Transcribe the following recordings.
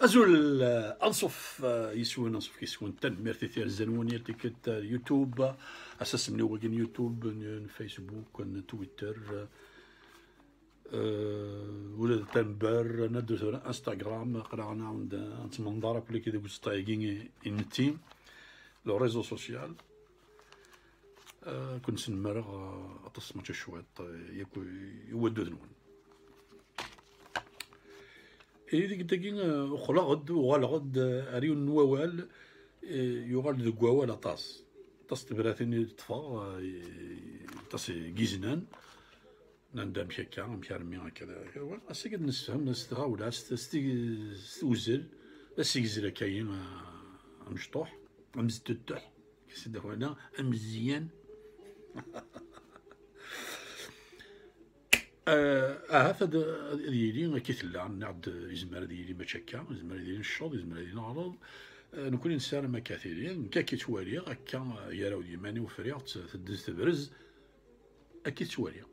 أزول أنصف يسون أنصف كيسون تنميرتي ثير الزنونية تيكت يوتيوب أساس من وجن يوتيوب فيسبوك تويتر ولا تنبر ندو انستغرام قرانا عند منظرة كل كده بستايجين إنتي لو ريزو سوسيال كنت نمرغ أتصمت شوية يكو يودو ذنون ديك داكين وخلا غد وغال غد اريو النوال يغال ذو وال طاس تبراثيني طفا طاس كيزنان نندم هكا مكرمي هكذا اسيك نسفهم نستغاول ستوزل اسيكزل كاين مشطوح مزدتح كيسد هنا مزيان فد ديالي كيتلا نعد يزمر ديالي ما تشكا يزمر ديالي الشوط يزمر ديالي نعرض نكون انسان ما كثيرين كيتوالي هكا يراو ديماني وفريغ تدز تبرز كيتوالي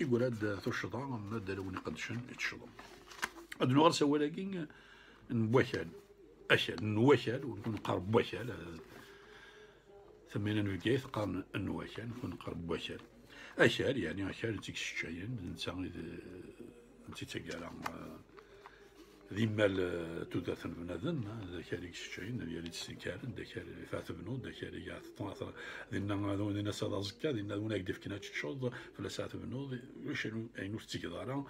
يقول هاد الشطا ما داروني قدشن يتشطم هاد نوار سوالاكين نبوكال اشال نواكال ونكون قرب بوكال ثمينا نفكيث قارن النواكال نكون قرب بوكال أشار يعني أشار تيك الشاين إنسان أنت تقال ذي مال تودثن بنادم ذاك هذيك الشاين ديال السكر ذاك فات بنو ذاك اللي قاعد تطاطر ذينا ذونا صدا زكا ذينا ذونا يقدف كنا تشوض فلا ساعة بنو واش أينو تيكدارا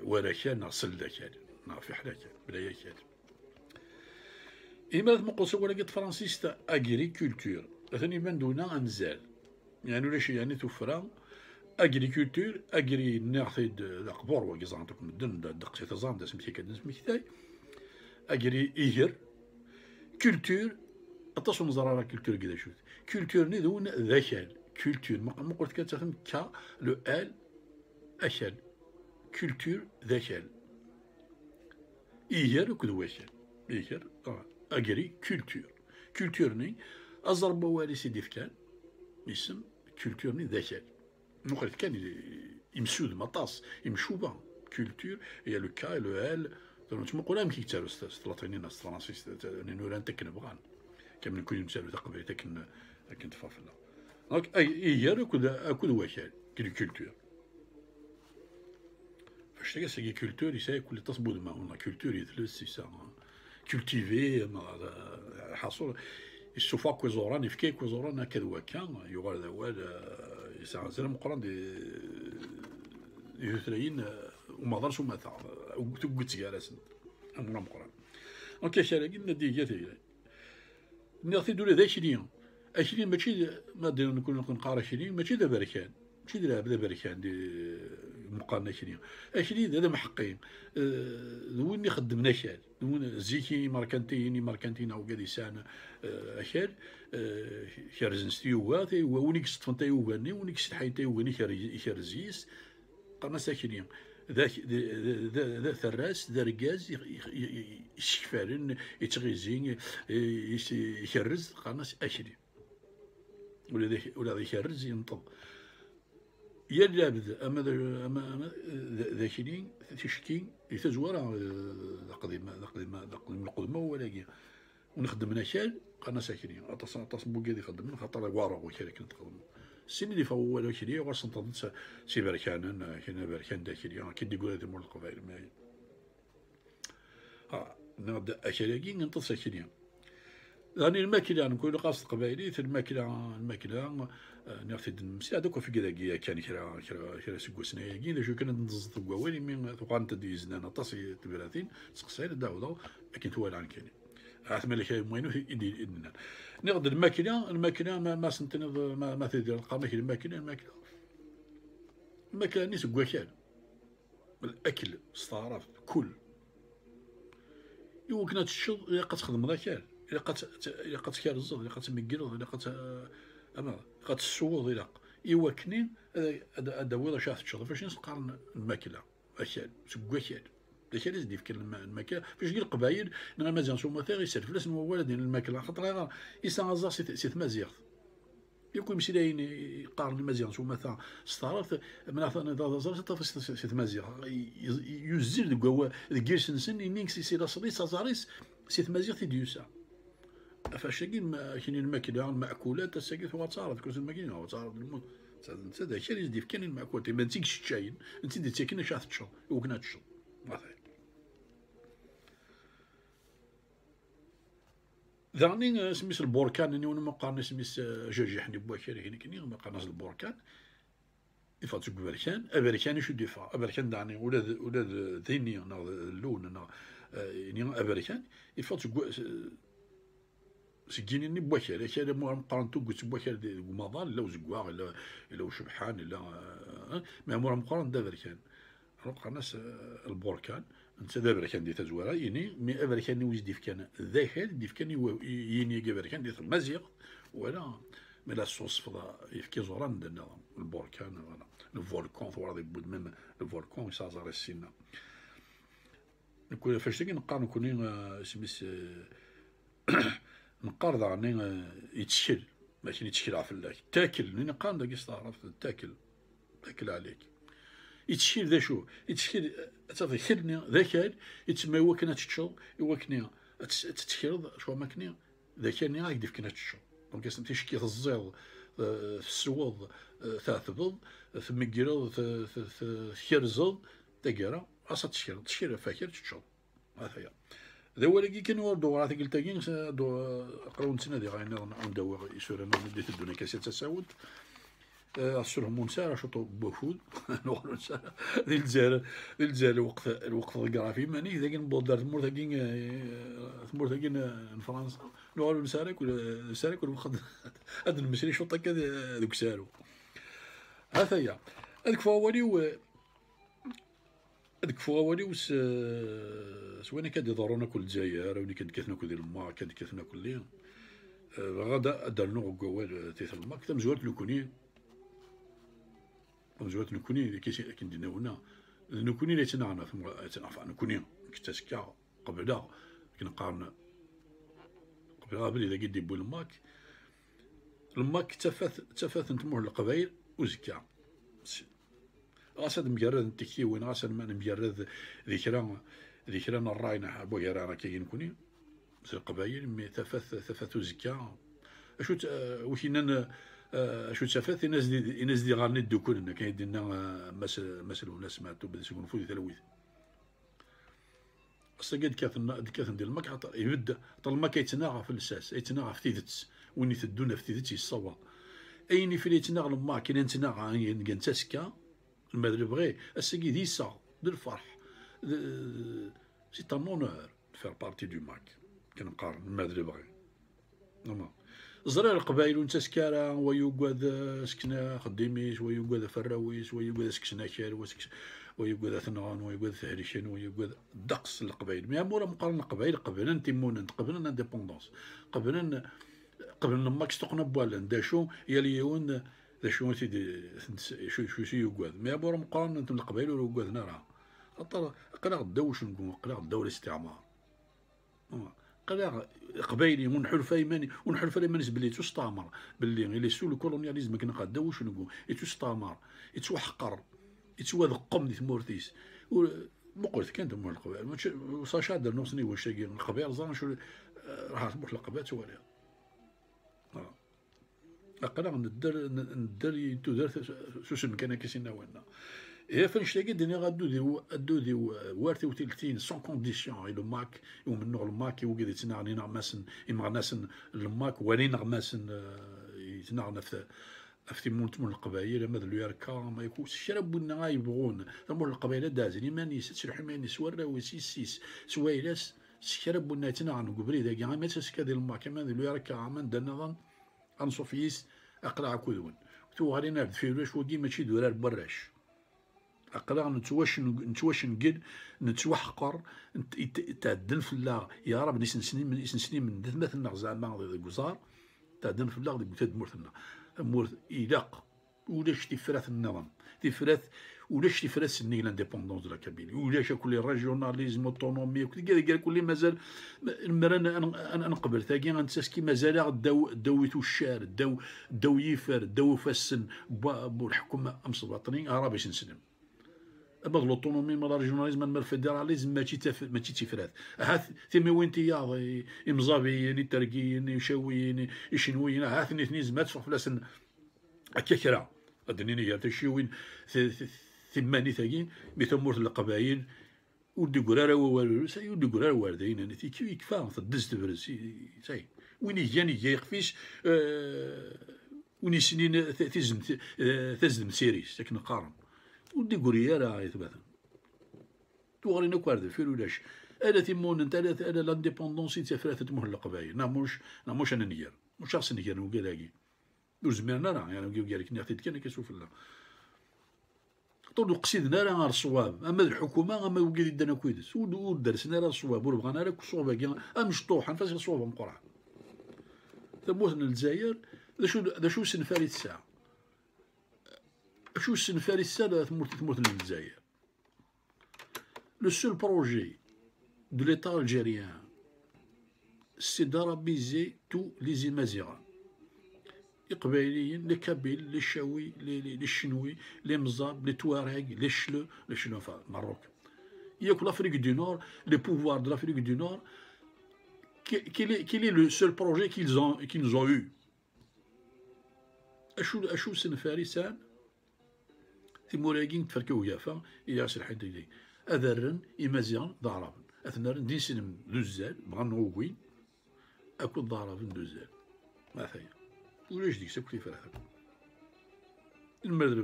وراكا نغسل ذاك في حلاك بلا ياكل إما مقصود ولا قد فرنسيستا أغريكولتور ثاني من دونا أنزال يعني ولا شي يعني توفرا اغريكولتور اغري ناخذ القبور وكيزانتك مدن دقسي تزام دا سميتي كدنسمي كتاي اغري ايجر كولتور اتصل نزرارا كولتور كذا شوت كولتور ندون ذاكال كولتور ما قلت كتفهم ك لو ال اشال كولتور ذاكال ايجر وكذا واكال ايجر اغري كولتور ني ازرب والي سيدي فكان يسم كولتور ني ذاكال نقولت كان يمسود مطاس يمشوبا كولتور هي لو كا لو ال تما قولها كي كتارو ستلاطيني ناس فرنسيس نوران تاك نبغان كامل نكون نسالو تقبل تاك كنت فافلا دونك هي اكل واكال كولتور فاش تلقى ساكي كولتور يساي كل تصبود ما هنا كولتور يثلث يسا كولتيفي حاصل السوفا كوزوران يفكي كوزوران هكذا وكان يغال ذوال يسعى زين مقران دي يثرين وما دارش وما تاع وتقوت جالس امور مقران اوكي شاركين ديجاتي ناخذ دول ذا 20 ماشي ما دير نكون نقرا 20 ماشي ذا بركان ماشي ذا بركان دي مقارنه 20 هذا محقين وين خدمنا شال وين زيكي ماركانتين او قادي سانا اشال خرزنستيوغا ونيك ستفنتي وغاني ونيك حيتي وغاني خرزيس قرنا ساكنين ذا ثراس ذا ركاز يشفارن يتغيزين يخرز قرنا 20 ولا يخرز ينطب يا لابد اما ذاكرين تشكي يتزورا القدمه ولا ونخدم شال قنا ساكنين تصبو كذا يخدم خاطر واراغو كذا كنت نخدم السن اللي فهو ولا كذا واش نتظن سي بركان كاين بركان داخلي كي يقول هذا مول القبائل ما نبدا اشراكي ننتظر ساكنين يعني الماكله نقول قاصد قبائلي في الماكله ناخذ المسي هذوك في كذا كان كرا سكوسنا كاين جو كان نزط كوالي من ثقان تدي زنانه طاسي تبراثين تسقسير داو لكن توال عن كاين عثمان لك موينو يدي إننا ناخذ الماكله ما سنتنا ما تدير القامه الماكله نيس كوكال الاكل استعراف كل يمكن تشد الا قتخدم ذاك إلا قد كارزض إلا قد مقرض إلا قد السوض إلا يوكنين هذا ويضا شاف تشغل فاش نقارن الماكلة أكل سكوا أكل داك اللي في الماكلة فاش يجي القبايل نغا مازال سوما ثاغي يسالف لاس ولد الماكلة خاطر يسا غزا سيت مازيغ يكون مسلاين يقارن المزيغ شو مثلا ستارت من اثنا زرت سيت مزيغ يزير دكوا دكيرس نسن ينيك سي لا صلي سازاريس سيت مزيغ تيديوسا فاشاكين كاين الماكله المأكولات تساكي هو تعرف كوز الماكله هو تعرف الموت انت داك الشيء اللي يزيد كاين المأكولات ما نتيكش الشاين انت دي تاكين شاف تشرب وكنا تشرب مثلا ذاني سميس البركان اني ما قارن سميس جرجي حني بواكر هنا كني ما قارناش البركان يفاتو بركان ابركان شو ديفا ابركان داني ولاد ذيني انا اللون انا يعني ابركان يفاتو سكيني بواكر كان مو قارنتو قلت بواكر مضال لا وزكواغ لا وشبحان لا ما مو مقارن دابركان روق الناس البركان انت دابا كان دي تزوارا يعني مي ابر كان وجدي كان ذاك دي كان يني قبل كان دي مزيغ ولا ملا الصوص فضا يفكي زوران دنا البركان ولا الفولكان ثوار دي بود ميم الفولكان يسازر السينا نكون فاش تيجي نقارن كوني سميس نقار ضعني يتشكل ماشي يتشكل على فلاك تاكل نقارن داك يستعرف تاكل عليك يتشكل ذا شو يتشكل صافي خدني ذاك يتسمى وكنا تشرب وكنا تتشرب شو ماكني ذاك ني هاك ديف كنا تشرب دونك اسم تيشكي الزيض في السوض تاع ثبض في مكيرض في خيرزض تاكرا اصا تشكير فاكر تشرب هذا هي ذا هو اللي كانوا دورات قلت كاين قراون سنه دي غاينا ندور يسور انا نديت الدنيا كاسه تساود السرهم منسارة شطو بوفود نوخلو نسارة ذي الجزائر الوقت القرافي ماني ذاك نبودر ثمور ثاكين فرنسا نوخلو نسارك ولا سارك ولا نخد هاد المسري شطا كذا ذوك سارو هذا هي هذيك فوالي سوانا كاد يضرونا كل الجزائر وني كاد كثنا كل الماء كاد كثنا كل ليل غادا دارنو قوال تيث الماء كتم زوارت لوكوني زوات نكوني كي ندينا هنا نكوني اللي تنعنا نكوني كتاسكا قبل كنقارن قبل اذا قد يبو الماك تفاث نتموه القبايل وزكا غاسد مجرد نتكي وين غاسد ما مجرد ذكرى الراينا بويا رانا كي نكوني القبايل مي تفاث وزكا اشو وكينا شو تشافت الناس دي غارني الدكون ان كاين يدينا مثل ولا سمعتو بدا يكون فوز ثلويث اصلا قد كاثن ديال الماك يبدا طال ما كيتناغ في الساس يتناغ في تيدت وين تدونا في تيدت يصوى ايني في يتناغ لما كاين تناغ نتاسكا المغرب غير الساكي دي صا ديال الفرح سي ان اونور فير بارتي دو ماك كنقارن المغرب غير نورمال زرار القبائل ونتسكارا ويوقاد سكنا خديميش ويوقاد فراويس ويوقاد سكسنا كار ويوقاد ثنغان ويوقاد ثهريشان ويوقاد دقس القبائل مي مورا مقارنة القبائل قبلنا نتيمونا قبلنا انديبوندونس قبلنا ماكس تقنا بوالا داشو ياليون داشو سيدي شو يوقاد مي مورا مقارنة نتم القبائل ويوقاد نارا خاطر قلا دوش نقول قلا دور الاستعمار قلا قبايلي ونحلفا يماني ونحلفا يمانيس بلي تستعمر بلي لي سو الكولونياليزم كنا قادو واش نقول يتستعمر يتوحقر يتوذقم دي ثمورتيس بقولت كان تم القبائل صاشا دار نوصني واش تاقي القبائل زعما شو راح تبوح القبائل توالي قلا ندير تدار سوسن كان كيسينا وينا هي فاش تلاقي الدنيا غادو دي وارثي وتلتين سون كونديسيون لو ماك ومن نوع الماك وقد يتناغني نغماسن يمغناسن الماك ولي نغماسن يتناغنا في مونتمون القبائل ماذا لو يركا ما يكون الشرب ونا يبغون ثم القبائل دازني مانيس تشرح مانيس ورا وسيس سويلاس الشرب ونا يتناغن قبري ذاك ما تسكا ديال الماك ماذا لو يركا من دنا انصوفيس اقرا كذون تو غادي في واش وكي ماشي دورار براش أقلا نتواش نقد نتوحقر تعدن في الله يا رب نسنسني من مثلنا زعما ذي القزار تعدن في الله ذي تاد مورثنا مورث إلاق ولاش تفرات النظام تفرات ولاش تفرات سني لانديبوندونس دو لا كابيني ولاش كل ريجيوناليزم اوتونومي كل كل مازال انا نقبل ثاقي غنتساس كي مازال داويتو الشار داو يفر داو فاسن الحكومه امصباطني راه باش نسلم اما لوطونومي مال ريجيوناليزم مال الفيدراليزم ماشي تفرات هاث ثمي وين تياض مزابيين التركيين يشاويين يشنويين هاث اثنين زمات فلاسن هكا كرا ادنيني يا تشي وين ثماني ثاقين مثمورت القبائل ودي قرارة والو ساي ودي قرارة واردين انا كي يكفى تدز تفرس ساي وين يجاني يقفيش وين سنين تزم سيريس لكن قارن ودي قريه راه يثبت توغرينا كوارد في ولاش انا تيمون انت انا لانديبوندونسي تفرات تمه القبائل ناموش انا نير مش شخص نير وكالاكي وزمرنا راه يعني قال لك نعطيت كان كيشوف الله طول قصيدنا راه الصواب اما الحكومه اما وقيد يدنا كويدس ودرسنا راه الصواب وبغانا راه الصواب كاع مشطوحا فاش الصواب مقرع ثموتنا الجزائر ذا شو سنفاري الساعه شو السنفاري الساعه ثموتنا الجزائر لو سول بروجي دو ليتا الجيريان سي d'arabiser tous les Imazigha القبائليين لي كابيل لي شاوي لي شنوي لي مزاب لي تواريغ لي شلو ماروك ياك l'Afrique du Nord les pouvoirs de l'Afrique du Nord quel est le seul projet qu'ils ont eu اشو سنفاري سان ثموراكين تفركوا يافا ياسر حديدي اذرن إمازيغان ضعرابن اثنرن دين سنم دوزال بغا نووين اكو ضعرابن دوزال ما ثايا ولاش ديك ساكو تيفر هذاك المرد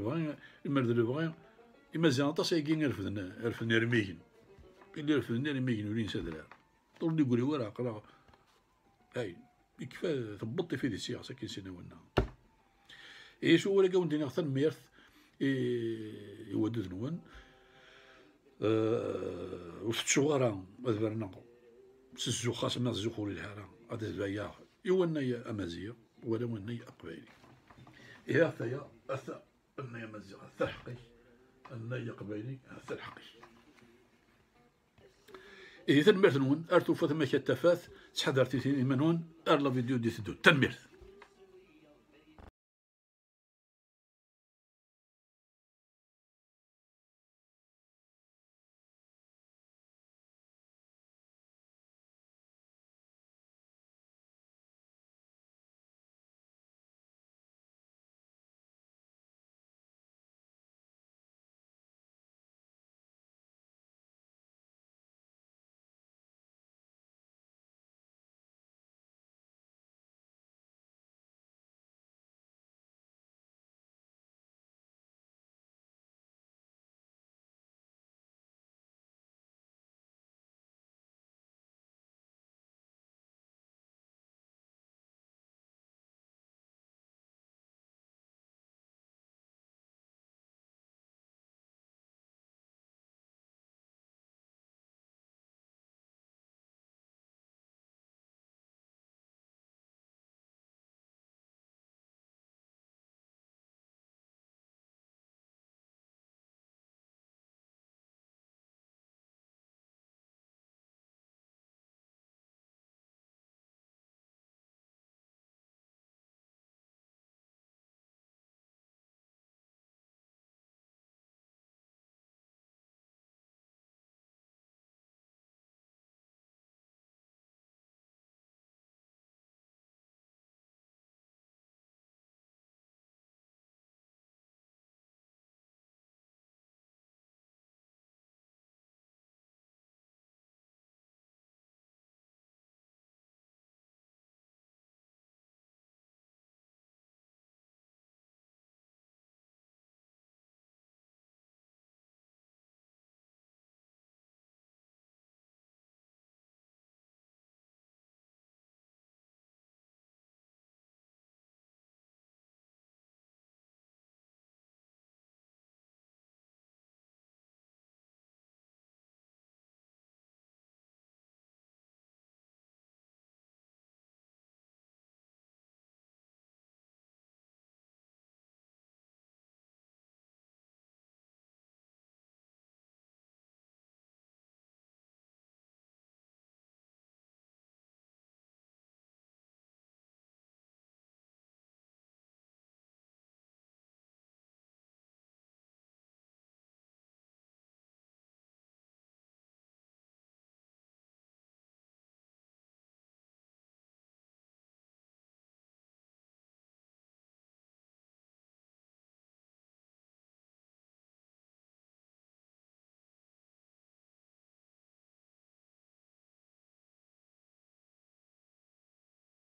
بغا إمازيغان طاس يكين رفدنا رميين اللي رفدنا رميين ولين سادرار طول دي قولي وراق راه هاي يكفى ثبطي في دي السياسه كي سناولنا شو ولا كون دينا اكثر ميرث يودد نوان وستشوغارا أذبرنا سزو خاص من الزخور الحارة هذا البياع يوانا يا أمازيغ ولا وانا يا أقبالي يا ثيا أثا أنا يا أمازيغ أثا حقي أنا يا قبالي أثا حقي إذا تنمرت نون أرتو فثما كتفاث تحضرتي منون أرلا فيديو دي تدو تنمرت